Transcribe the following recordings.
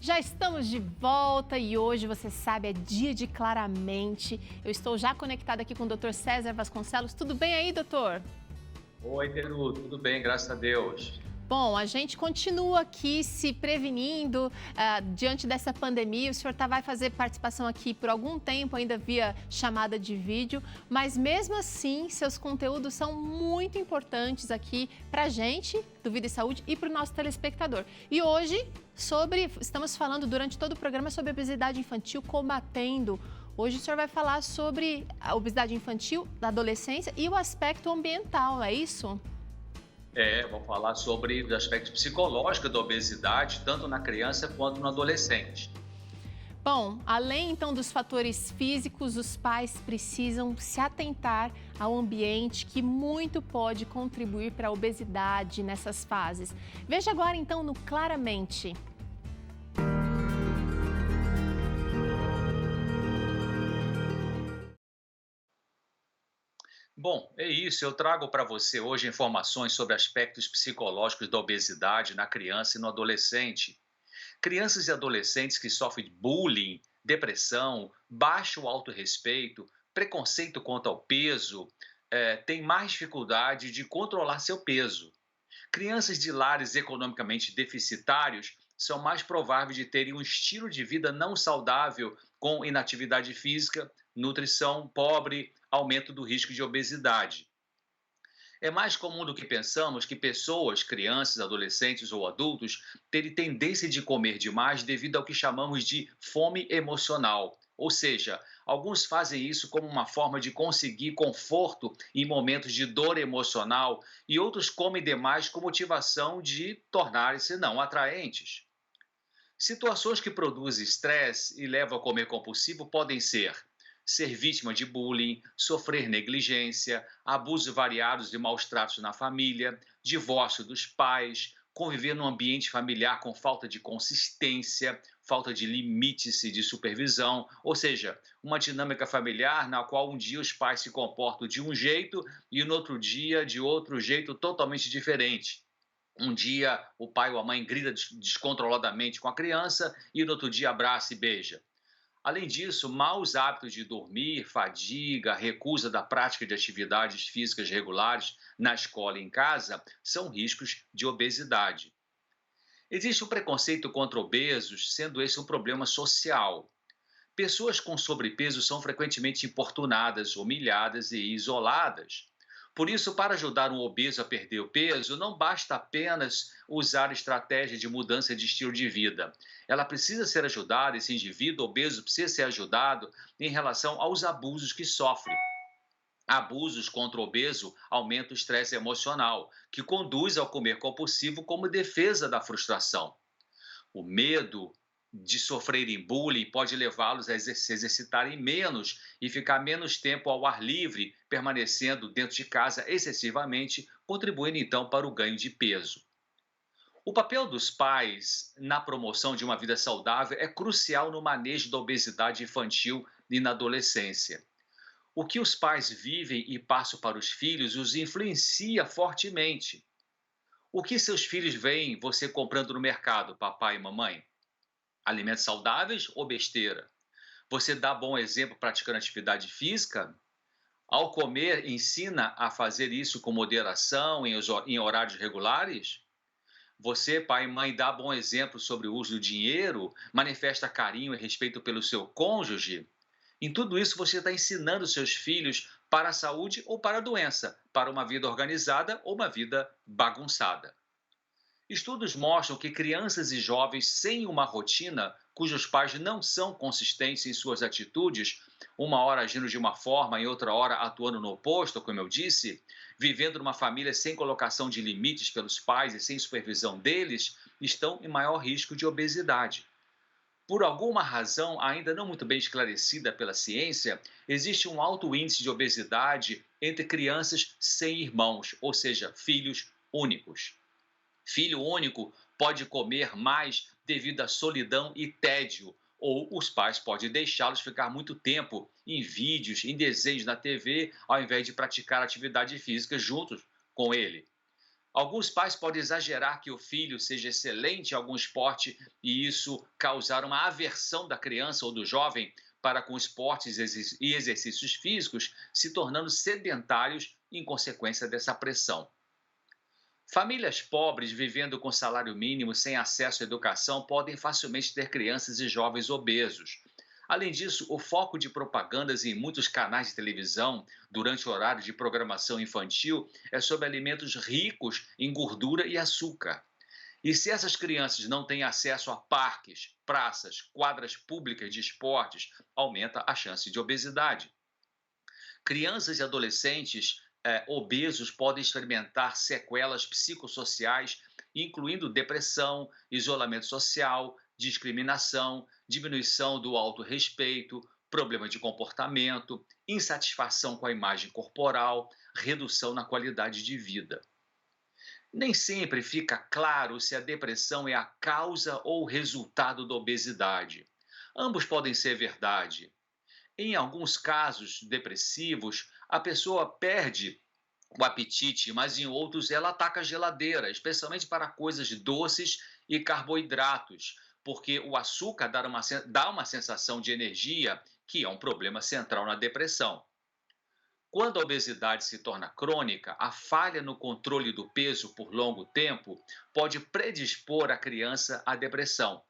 Já estamos de volta e hoje, você sabe, é dia de Claramente. Eu estou já conectada aqui com o Dr. César Vasconcelos. Tudo bem aí, doutor? Oi, Peru, tudo bem, graças a Deus. Bom, a gente continua aqui se prevenindo diante dessa pandemia. O senhor vai fazer participação aqui por algum tempo, ainda via chamada de vídeo, mas mesmo assim, seus conteúdos são muito importantes aqui para a gente, do Vida e Saúde, e para o nosso telespectador. E hoje, estamos falando durante todo o programa sobre obesidade infantil, combatendo. Hoje o senhor vai falar sobre a obesidade infantil, da adolescência e o aspecto ambiental, é isso? Vou falar sobre os aspectos psicológicos da obesidade, tanto na criança quanto no adolescente. Bom, além então dos fatores físicos, os pais precisam se atentar ao ambiente que muito pode contribuir para a obesidade nessas fases. Veja agora então no Claramente. Bom, é isso. Eu trago para você hoje informações sobre aspectos psicológicos da obesidade na criança e no adolescente. Crianças e adolescentes que sofrem de bullying, depressão, baixo autorrespeito, preconceito quanto ao peso, têm mais dificuldade de controlar seu peso. Crianças de lares economicamente deficitários são mais prováveis de terem um estilo de vida não saudável, com inatividade física, nutrição pobre, aumento do risco de obesidade. É mais comum do que pensamos que pessoas, crianças, adolescentes ou adultos, terem tendência de comer demais devido ao que chamamos de fome emocional. Ou seja, alguns fazem isso como uma forma de conseguir conforto em momentos de dor emocional e outros comem demais com motivação de tornarem-se não atraentes. Situações que produzem estresse e levam a comer compulsivo podem ser vítima de bullying, sofrer negligência, abusos variados e maus tratos na família, divórcio dos pais, conviver num ambiente familiar com falta de consistência, falta de limites e de supervisão, ou seja, uma dinâmica familiar na qual um dia os pais se comportam de um jeito e no outro dia de outro jeito totalmente diferente. Um dia o pai ou a mãe grita descontroladamente com a criança e no outro dia abraça e beija. Além disso, maus hábitos de dormir, fadiga, recusa da prática de atividades físicas regulares na escola e em casa são riscos de obesidade. Existe um preconceito contra obesos, sendo esse um problema social. Pessoas com sobrepeso são frequentemente importunadas, humilhadas e isoladas. Por isso, para ajudar um obeso a perder o peso, não basta apenas usar estratégia de mudança de estilo de vida. Ela precisa ser ajudada, esse indivíduo obeso precisa ser ajudado em relação aos abusos que sofre. Abusos contra o obeso aumentam o estresse emocional, que conduz ao comer compulsivo como defesa da frustração. O medo de sofrerem bullying pode levá-los a se exercitarem menos e ficar menos tempo ao ar livre, permanecendo dentro de casa excessivamente, contribuindo então para o ganho de peso. O papel dos pais na promoção de uma vida saudável é crucial no manejo da obesidade infantil e na adolescência. O que os pais vivem e passam para os filhos os influencia fortemente. O que seus filhos veem você comprando no mercado, papai e mamãe? Alimentos saudáveis ou besteira? Você dá bom exemplo praticando atividade física? Ao comer, ensina a fazer isso com moderação em horários regulares? Você, pai e mãe, dá bom exemplo sobre o uso do dinheiro? Manifesta carinho e respeito pelo seu cônjuge? Em tudo isso, você está ensinando seus filhos para a saúde ou para a doença, para uma vida organizada ou uma vida bagunçada. Estudos mostram que crianças e jovens sem uma rotina, cujos pais não são consistentes em suas atitudes, uma hora agindo de uma forma e outra hora atuando no oposto, como eu disse, vivendo numa família sem colocação de limites pelos pais e sem supervisão deles, estão em maior risco de obesidade. Por alguma razão ainda não muito bem esclarecida pela ciência, existe um alto índice de obesidade entre crianças sem irmãos, ou seja, filhos únicos. Filho único pode comer mais devido à solidão e tédio, ou os pais podem deixá-los ficar muito tempo em vídeos, em desenhos na TV, ao invés de praticar atividade física juntos com ele. Alguns pais podem exagerar que o filho seja excelente em algum esporte e isso causar uma aversão da criança ou do jovem para com esportes e exercícios físicos, se tornando sedentários em consequência dessa pressão. Famílias pobres vivendo com salário mínimo sem acesso à educação podem facilmente ter crianças e jovens obesos. Além disso, o foco de propagandas em muitos canais de televisão durante o horário de programação infantil é sobre alimentos ricos em gordura e açúcar. E se essas crianças não têm acesso a parques, praças, quadras públicas de esportes, aumenta a chance de obesidade. Crianças e adolescentes obesos podem experimentar sequelas psicossociais, incluindo depressão, isolamento social, discriminação, diminuição do autorrespeito, problema de comportamento, insatisfação com a imagem corporal, redução na qualidade de vida. Nem sempre fica claro se a depressão é a causa ou o resultado da obesidade. Ambos podem ser verdade. Em alguns casos depressivos, a pessoa perde o apetite, mas em outros ela ataca a geladeira, especialmente para coisas doces e carboidratos, porque o açúcar dá uma sensação de energia, que é um problema central na depressão. Quando a obesidade se torna crônica, a falha no controle do peso por longo tempo pode predispor a criança à depressão.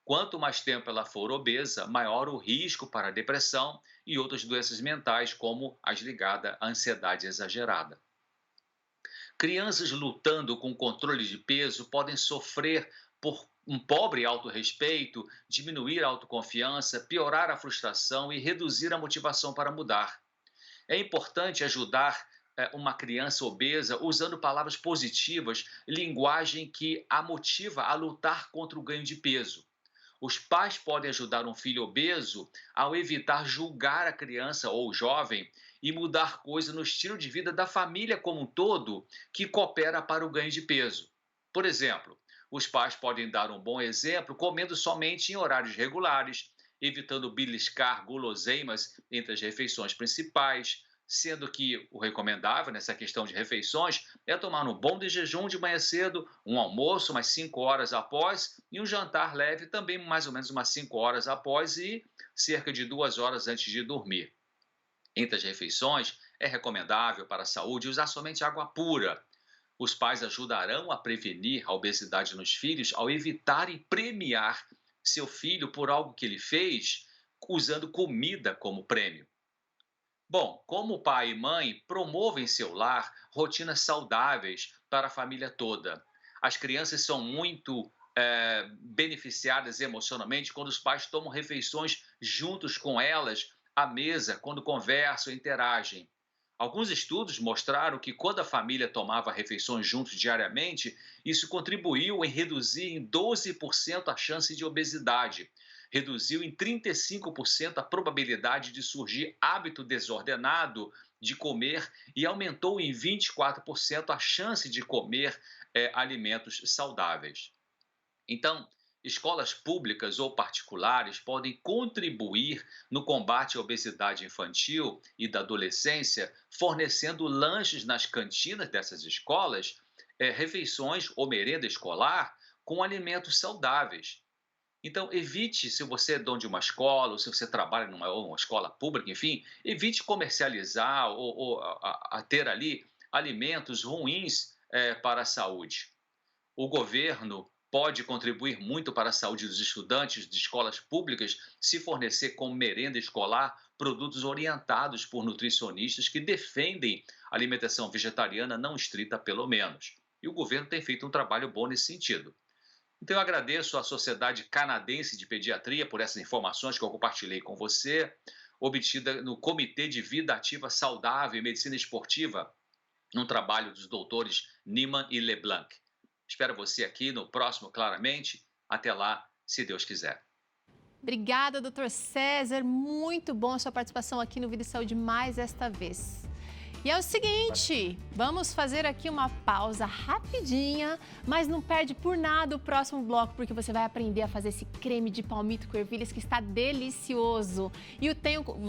Quanto mais tempo ela for obesa, maior o risco para a depressão e outras doenças mentais, como as ligadas à ansiedade exagerada. Crianças lutando com o controle de peso podem sofrer por um pobre autorrespeito, diminuir a autoconfiança, piorar a frustração e reduzir a motivação para mudar. É importante ajudar uma criança obesa usando palavras positivas, linguagem que a motiva a lutar contra o ganho de peso. Os pais podem ajudar um filho obeso ao evitar julgar a criança ou o jovem e mudar coisas no estilo de vida da família como um todo que coopera para o ganho de peso. Por exemplo, os pais podem dar um bom exemplo comendo somente em horários regulares, evitando beliscar guloseimas entre as refeições principais, sendo que o recomendável nessa questão de refeições é tomar um bom de jejum de manhã cedo, um almoço umas 5 horas após e um jantar leve também mais ou menos umas 5 horas após e cerca de 2 horas antes de dormir. Entre as refeições, é recomendável para a saúde usar somente água pura. Os pais ajudarão a prevenir a obesidade nos filhos ao evitarem premiar seu filho por algo que ele fez, usando comida como prêmio. Bom, como pai e mãe promovem em seu lar rotinas saudáveis para a família toda. As crianças são muito beneficiadas emocionalmente quando os pais tomam refeições juntos com elas à mesa, quando conversam e interagem. Alguns estudos mostraram que quando a família tomava refeições juntos diariamente, isso contribuiu em reduzir em 12% a chance de obesidade, reduziu em 35% a probabilidade de surgir hábito desordenado de comer e aumentou em 24% a chance de comer alimentos saudáveis. Então, escolas públicas ou particulares podem contribuir no combate à obesidade infantil e da adolescência, fornecendo lanches nas cantinas dessas escolas, refeições ou merenda escolar com alimentos saudáveis. Então, evite, se você é dono de uma escola, ou se você trabalha numa escola pública, enfim, evite comercializar ou ter ali alimentos ruins para a saúde. O governo pode contribuir muito para a saúde dos estudantes de escolas públicas se fornecer como merenda escolar produtos orientados por nutricionistas que defendem alimentação vegetariana não estrita, pelo menos. E o governo tem feito um trabalho bom nesse sentido. Então, eu agradeço à Sociedade Canadense de Pediatria por essas informações que eu compartilhei com você, obtida no Comitê de Vida Ativa Saudável e Medicina Esportiva, num trabalho dos doutores Niemann e LeBlanc. Espero você aqui no próximo Claramente. Até lá, se Deus quiser. Obrigada, doutor César. Muito bom a sua participação aqui no Vida e Saúde mais esta vez. E é o seguinte, vamos fazer aqui uma pausa rapidinha, mas não perde por nada o próximo bloco, porque você vai aprender a fazer esse creme de palmito com ervilhas que está delicioso. E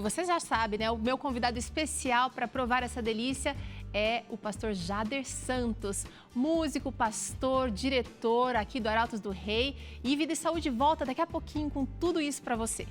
você já sabe, né? O meu convidado especial para provar essa delícia é o pastor Jader Santos, músico, pastor, diretor aqui do Arautos do Rei. E Vida e Saúde volta daqui a pouquinho com tudo isso para você.